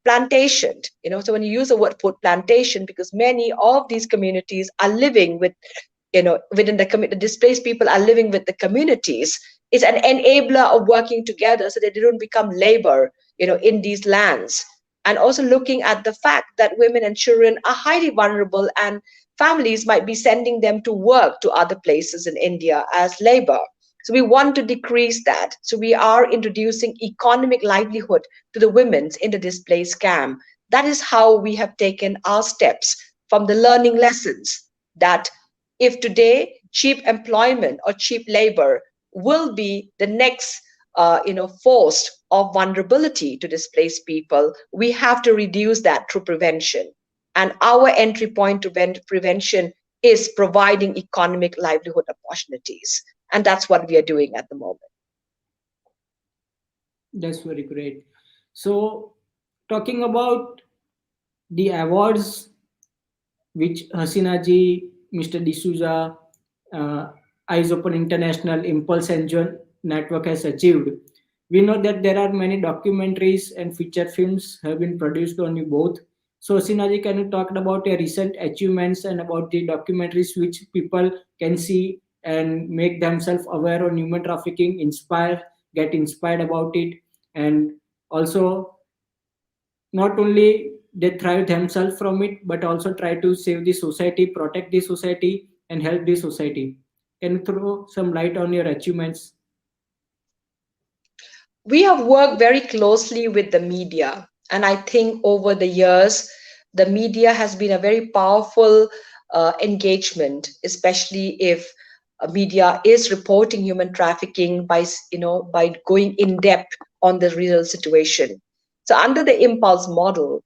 plantation. So when you use the word food plantation, because many of these communities are living with within the displaced people are living with the communities, is an enabler of working together so that they don't become labor in these lands. And also looking at the fact that women and children are highly vulnerable, and families might be sending them to work to other places in India as labor. So we want to decrease that. So we are introducing economic livelihood to the women in the displaced camp. That is how we have taken our steps from the learning lessons, that if today cheap employment or cheap labor will be the next force of vulnerability to displaced people, we have to reduce that through prevention. And our entry point to prevention is providing economic livelihood opportunities. And that's what we are doing at the moment. That's very great. So talking about the awards which Hasina ji, Mr. D'Souza, uh, Eyes Open International, Impulse Engine Network has achieved, we know that there are many documentaries and feature films have been produced on you both. So Hasina ji, can you talk about your recent achievements and about the documentaries which people can see and make themselves aware on human trafficking, get inspired about it, and also not only they thrive themselves from it, but also try to save the society, protect the society, and help the society. Can you throw some light on your achievements? We have worked very closely with the media, and I think over the years the media has been a very powerful engagement, especially if media is reporting human trafficking by going in depth on the real situation. So under the impulse model,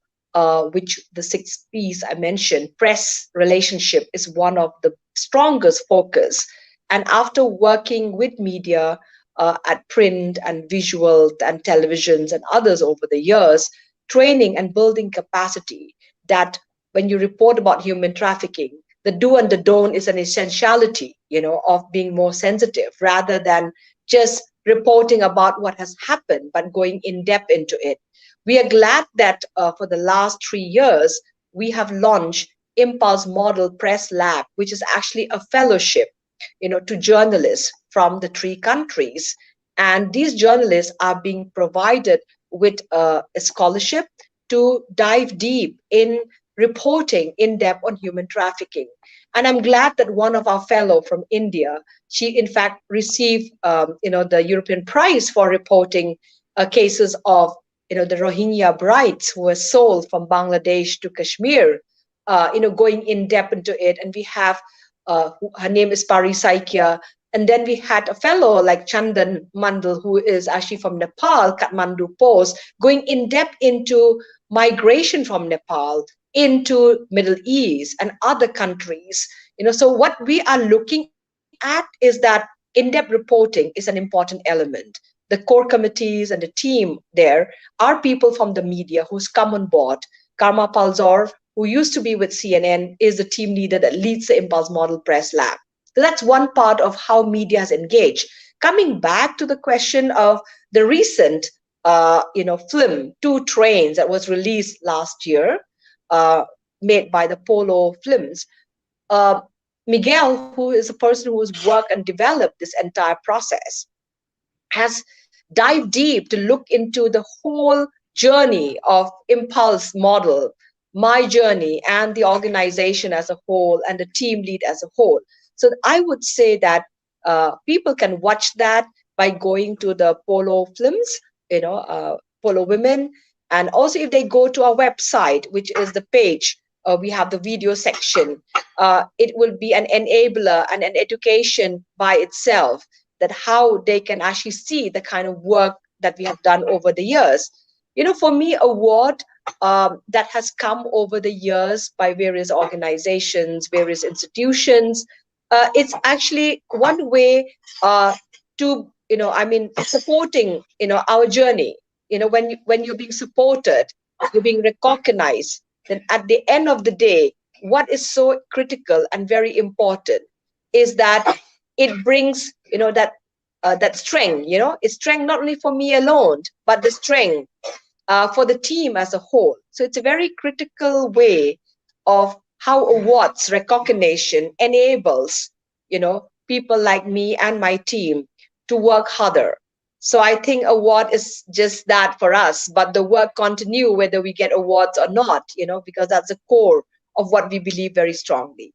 which the 6 P's I mentioned, press relationship is one of the strongest focus. And after working with media at print and visual and televisions and others over the years, training and building capacity, that when you report about human trafficking, the do and the don't is an essentiality, of being more sensitive rather than just reporting about what has happened, but going in depth into it. We are glad that for the last 3 years, we have launched Impulse Model Press Lab, which is actually a fellowship to journalists from the 3 countries. And these journalists are being provided with a scholarship to dive deep in reporting in depth on human trafficking. And I'm glad that one of our fellow from India, she in fact received, the European Prize for reporting cases of, the Rohingya brides who were sold from Bangladesh to Kashmir, going in depth into it. And we have her name is Pari Saikia. And then we had a fellow like Chandan Mandal, who is actually from Nepal, Kathmandu Post, going in depth into migration from Nepal into Middle East and other countries. So what we are looking at is that in-depth reporting is an important element. The core committees and the team there are people from the media who's come on board. Karma Palzor, who used to be with CNN, is the team leader that leads the Impulse Model Press Lab. So that's one part of how media has engaged. Coming back to the question of the recent, film, Two Trains, that was released last year, uh, made by the Polo Films. Uh, Miguel, who is a person who has worked and developed this entire process, has dived deep to look into the whole journey of impulse model, my journey, and the organization as a whole, and the team lead as a whole. So I would say that people can watch that by going to the Polo Films, Polo Women, and also if they go to our website, which is the page, we have the video section. It will be an enabler and an education by itself, that how they can actually see the kind of work that we have done over the years. For me, award that has come over the years by various organizations, various institutions, it's actually one way to, supporting, our journey. When you're being supported, you're being recognized, then at the end of the day, what is so critical and very important is that it brings, that strength. It's strength not only for me alone, but the strength for the team as a whole. So it's a very critical way of how awards recognition enables, people like me and my team to work harder. So I think award is just that for us, but the work continue whether we get awards or not, because that's the core of what we believe very strongly.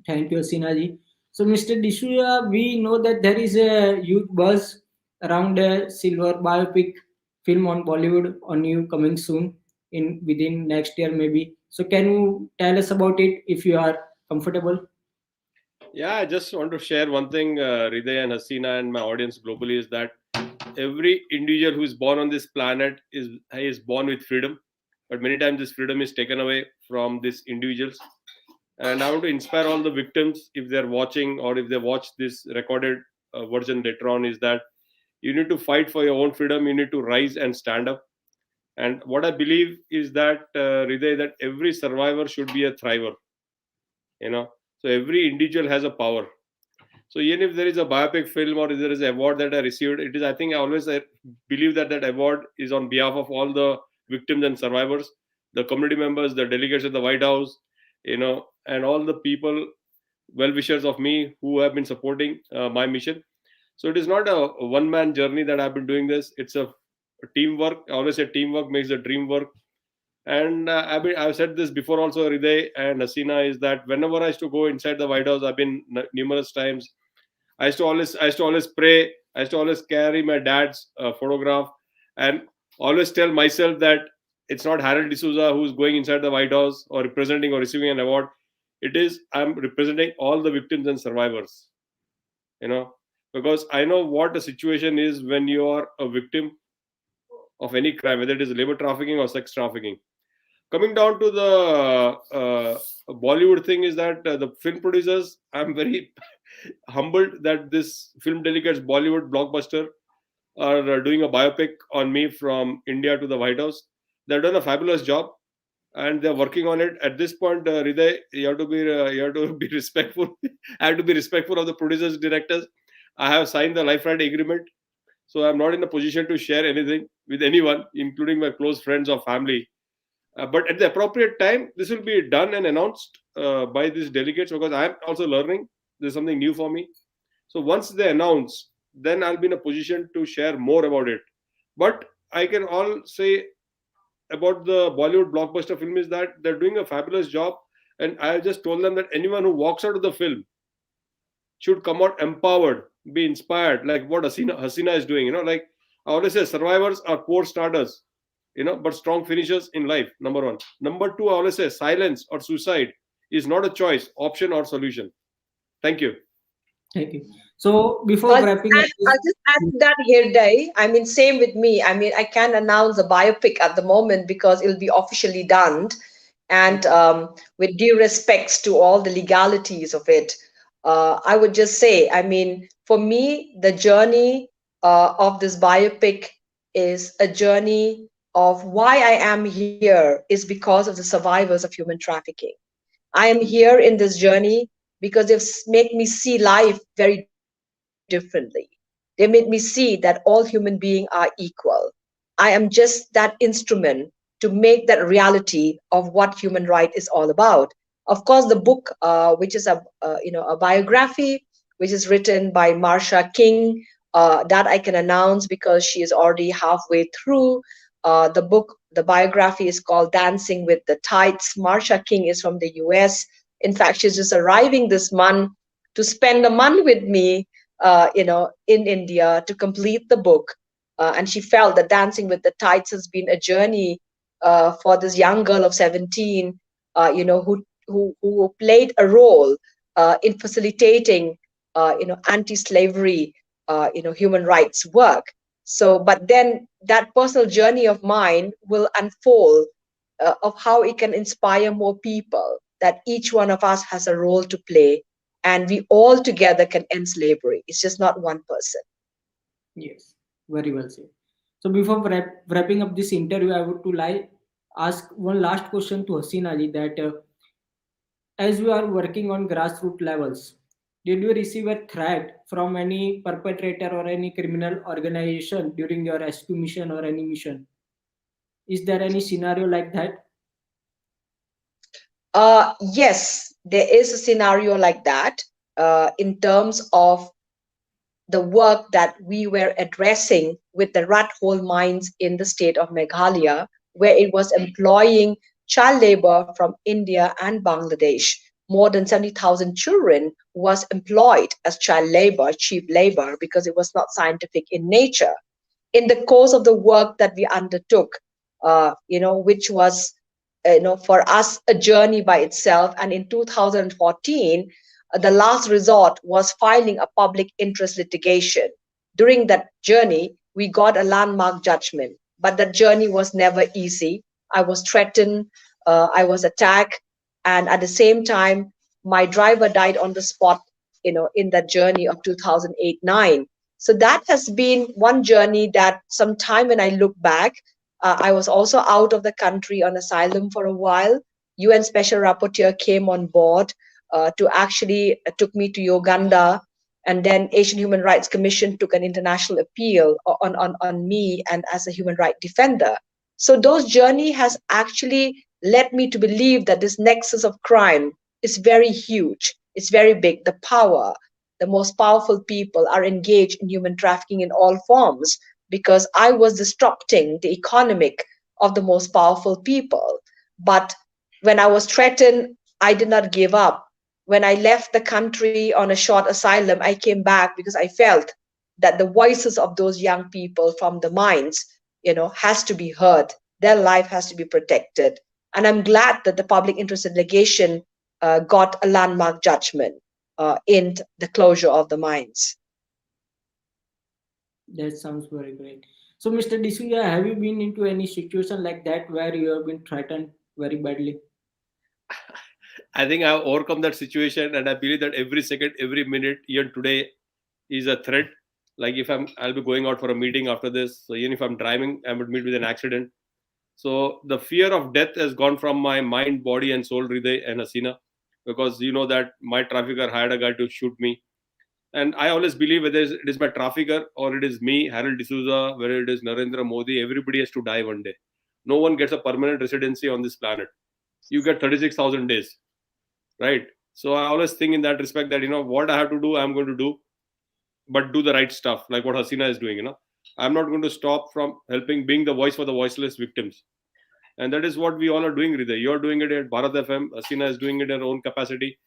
Thank you, Hasina ji. So, Mr. D'Souza, we know that there is a huge buzz around a silver biopic film on Bollywood on you coming soon, within next year maybe. So, can you tell us about it if you are comfortable? Yeah, I just want to share one thing, Hriday and Hasina and my audience globally, is that every individual who is born on this planet is born with freedom, but many times this freedom is taken away from these individuals. And I want to inspire all the victims, if they're watching or if they watch this recorded version later on, is that you need to fight for your own freedom. You need to rise and stand up. And what I believe is that, Hriday, that every survivor should be a thriver. So every individual has a power. So even if there is a biopic film or if there is an award that I received, it is, I think I always believe that that award is on behalf of all the victims and survivors, the community members, the delegates at the White House, and all the people, well-wishers of me who have been supporting my mission. So it is not a one-man journey that I've been doing this. It's a teamwork. I always say teamwork makes the dream work. And I've said this before also, Hriday and Hasina, is that whenever I used to go inside the White House, I've been numerous times. I used to always pray. I used to always carry my dad's photograph, and always tell myself that it's not Harold D'Souza who's going inside the White House or representing or receiving an award. I'm representing all the victims and survivors. Because I know what the situation is when you are a victim of any crime, whether it is labor trafficking or sex trafficking. Coming down to the Bollywood thing, is that the film producers, I'm very humbled that this film delegates Bollywood blockbuster are doing a biopic on me from India to the White House. They've done a fabulous job, and they're working on it. At this point, Hriday, you have to be respectful. I have to be respectful of the producers, directors. I have signed the life right agreement, so I'm not in a position to share anything with anyone, including my close friends or family. But at the appropriate time, this will be done and announced by these delegates, because I'm also learning. There's something new for me. So once they announce, then I'll be in a position to share more about it. But I can all say about the Bollywood blockbuster film is that they're doing a fabulous job. And I just told them that anyone who walks out of the film should come out empowered, be inspired, like what Hasina is doing. Like I always say, survivors are poor starters, but strong finishers in life, number one. Number two, I always say silence or suicide is not a choice, option, or solution. Thank you. Thank you. So before wrapping up this, I'll just add to that here, Day. I mean, same with me. I mean, I can't announce a biopic at the moment because it'll be officially done. And with due respects to all the legalities of it, I would just say, I mean, for me, the journey of this biopic is a journey of why I am here is because of the survivors of human trafficking. I am here in this journey because they've made me see life very differently. They made me see that all human beings are equal. I am just that instrument to make that reality of what human right is all about. Of course, the book, which is a biography, which is written by Marsha King, that I can announce because she is already halfway through. The biography is called Dancing with the Tides. Marsha King is from the US. In fact, she's just arriving this month to spend a month with me, in India to complete the book. And she felt that Dancing with the Tides has been a journey for this young girl of 17, who played a role in facilitating, anti-slavery, human rights work. So, but then that personal journey of mine will unfold of how it can inspire more people, that each one of us has a role to play and we all together can end slavery. It's just not one person. yes, very well said. So before wrapping up this interview, I would to ask one last question to Hasina ji that as you are working on grassroots levels, did you receive a threat from any perpetrator or any criminal organization during your rescue mission or any mission? Is there any scenario like that? Yes, there is a scenario like that in terms of the work that we were addressing with the rat hole mines in the state of Meghalaya, where it was employing child labor from India and Bangladesh. More than 70,000 children was employed as child labor, cheap labor, because it was not scientific in nature. In the course of the work that we undertook, which was, for us a journey by itself. And in 2014, the last resort was filing a public interest litigation. During that journey, we got a landmark judgment, but that journey was never easy. I was threatened, I was attacked, and at the same time, my driver died on the spot, in that journey of 2008-9. So that has been one journey that sometime when I look back, I was also out of the country on asylum for a while. UN Special Rapporteur came on board to actually took me to Uganda, and then Asian Human Rights Commission took an international appeal on me and as a human rights defender. So those journey has actually led me to believe that this nexus of crime is very huge. It's very big. The most powerful people are engaged in human trafficking in all forms because I was disrupting the economic of the most powerful people. But when I was threatened, I did not give up. When I left the country on a short asylum, I came back because I felt that the voices of those young people from the mines, has to be heard. Their life has to be protected. And I'm glad that the public interest litigation got a landmark judgment in the closure of the mines. That sounds very great. So, Mr. D'Souza, have you been into any situation like that where you have been threatened very badly? I think I've overcome that situation, and I believe that every second, every minute, even today, is a threat. Like if I'll be going out for a meeting after this. So even if I'm driving, I would meet with an accident. So the fear of death has gone from my mind, body, and soul, Hriday and Hasina, because you know that my trafficker hired a guy to shoot me. And I always believe whether it is my trafficker or it is me, Harold D'Souza, whether it is Narendra Modi, everybody has to die one day. No one gets a permanent residency on this planet. You get 36,000 days, right? So I always think in that respect that, what I have to do, I'm going to do, but do the right stuff, like what Hasina is doing. I'm not going to stop from helping, being the voice for the voiceless victims. And that is what we all are doing, Hriday. You're doing it at Bharat FM. Hasina is doing it in her own capacity.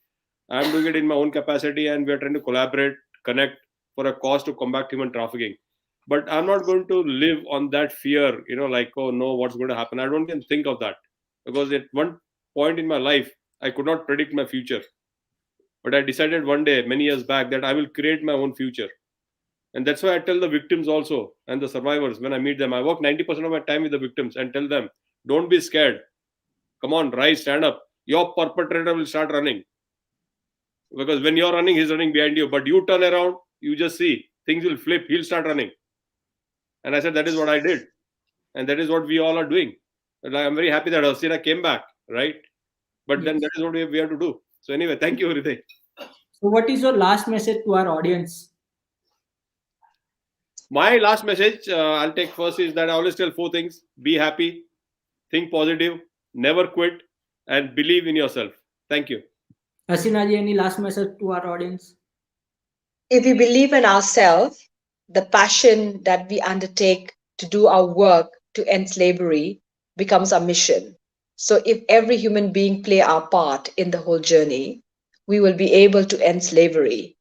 I'm doing it in my own capacity, and we are trying to collaborate, connect for a cause to combat human trafficking. But I'm not going to live on that fear, like, oh no, what's going to happen? I don't even think of that, because at one point in my life, I could not predict my future. But I decided one day, many years back, that I will create my own future. And that's why I tell the victims also and the survivors when I meet them. I work 90% of my time with the victims and tell them, don't be scared. Come on, rise, stand up. Your perpetrator will start running. Because when you're running, he's running behind you. But you turn around, you just see things will flip. He'll start running. And I said, that is what I did. And that is what we all are doing. And I'm very happy that Hasina came back, right? But then Yes. that is what we have to do. So anyway, thank you, Hriday. So, what is your last message to our audience? My last message, I'll take first, is that I always tell 4 things. Be happy, think positive, never quit, and believe in yourself. Thank you. Hasina ji, any last message to our audience? If we believe in ourselves, the passion that we undertake to do our work to end slavery becomes our mission. So if every human being play our part in the whole journey, we will be able to end slavery.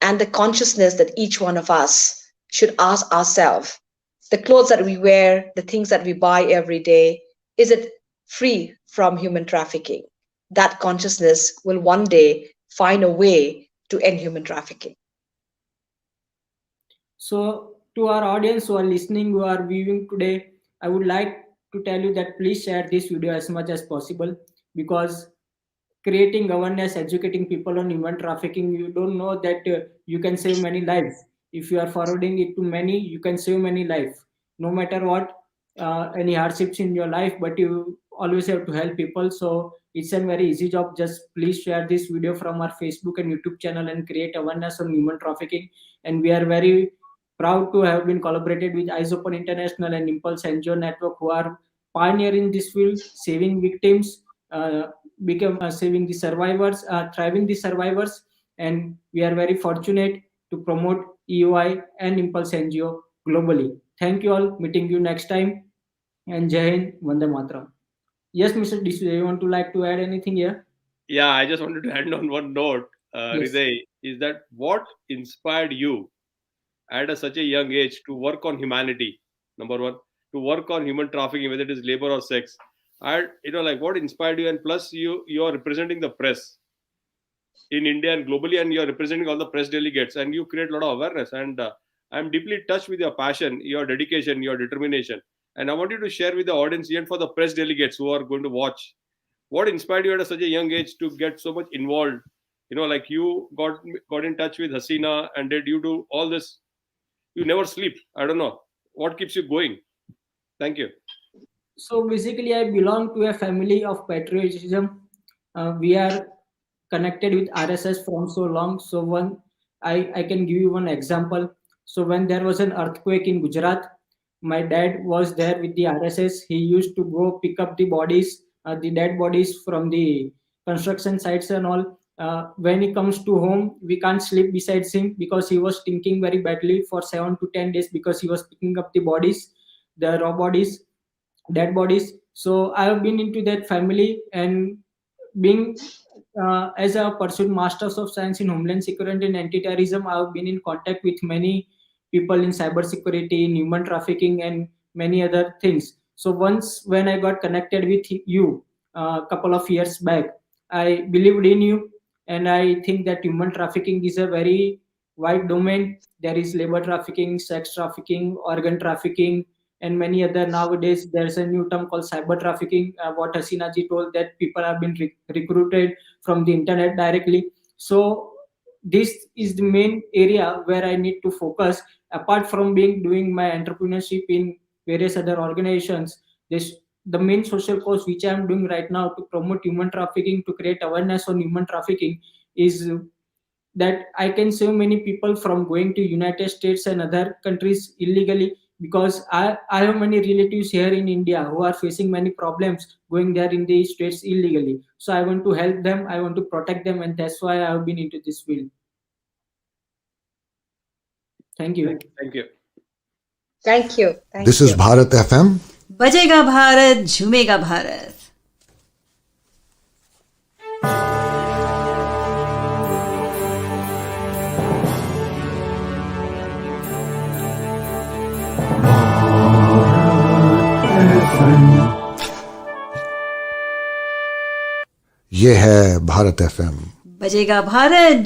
And the consciousness that each one of us should ask ourselves, the clothes that we wear, the things that we buy every day, is it free from human trafficking? That consciousness will one day find a way to end human trafficking. So, to our audience who are listening, who are viewing today, I would like to tell you that please share this video as much as possible, because creating awareness, educating people on human trafficking, you don't know that you can save many lives. If you are forwarding it to many, you can save many lives. No matter what, any hardships in your life, but you always have to help people. So it's a very easy job. Just please share this video from our Facebook and YouTube channel and create awareness on human trafficking. And we are very proud to have been collaborated with Eyes Open International and Impulse NGO Network, who are pioneering this field, saving victims, saving the survivors, thriving the survivors. And we are very fortunate to promote EOI and Impulse NGO globally. Thank you all. Meeting you next time. And Jai Hind, Vande Mataram. Yes, Mr. D'Souza, you want to like to add anything here? Yeah, I just wanted to add on one note, Yes. Hriday, is that what inspired you at such a young age to work on humanity? Number one, to work on human trafficking, whether it is labor or sex. And like what inspired you? And plus, you are representing the press in India and globally, and you are representing all the press delegates, and you create a lot of awareness. And I'm deeply touched with your passion, your dedication, your determination. And I want you to share with the audience and for the press delegates who are going to watch, what inspired you at such a young age to get so much involved? Like you got in touch with Hasina, and did you do all this? You never sleep. I don't know what keeps you going. Thank you. So basically, I belong to a family of patriotism. We are connected with RSS from so long. So I can give you one example. So when there was an earthquake in Gujarat, my dad was there with the RSS. He used to go pick up the bodies, the dead bodies from the construction sites and all. When he comes to home, we can't sleep beside him because he was thinking very badly for 7 to 10 days, because he was picking up the bodies, the raw bodies, dead bodies. So I have been into that family, and being as a pursued Masters of Science in Homeland Security and Anti-Terrorism, I have been in contact with many people in cybersecurity, in human trafficking, and many other things. So once when I got connected with you a couple of years back, I believed in you, and I think that human trafficking is a very wide domain. There is labor trafficking, sex trafficking, organ trafficking, and many other. Nowadays there's a new term called cyber trafficking, what Hasina ji told, that people have been recruited from the internet directly. So this is the main area where I need to focus, apart from doing my entrepreneurship in various other organizations. The main social cause which I am doing right now to promote human trafficking, to create awareness on human trafficking, is that I can save many people from going to United States and other countries illegally, because I have many relatives here in India who are facing many problems going there in the States illegally. So I want to help them, I want to protect them, and that's why I have been into this field. Thank you. Thank you. Thank you. Thank This you. is Bharat FM. बजेगा भारत झूमेगा भारत. ये है Bharat FM. बजेगा भारत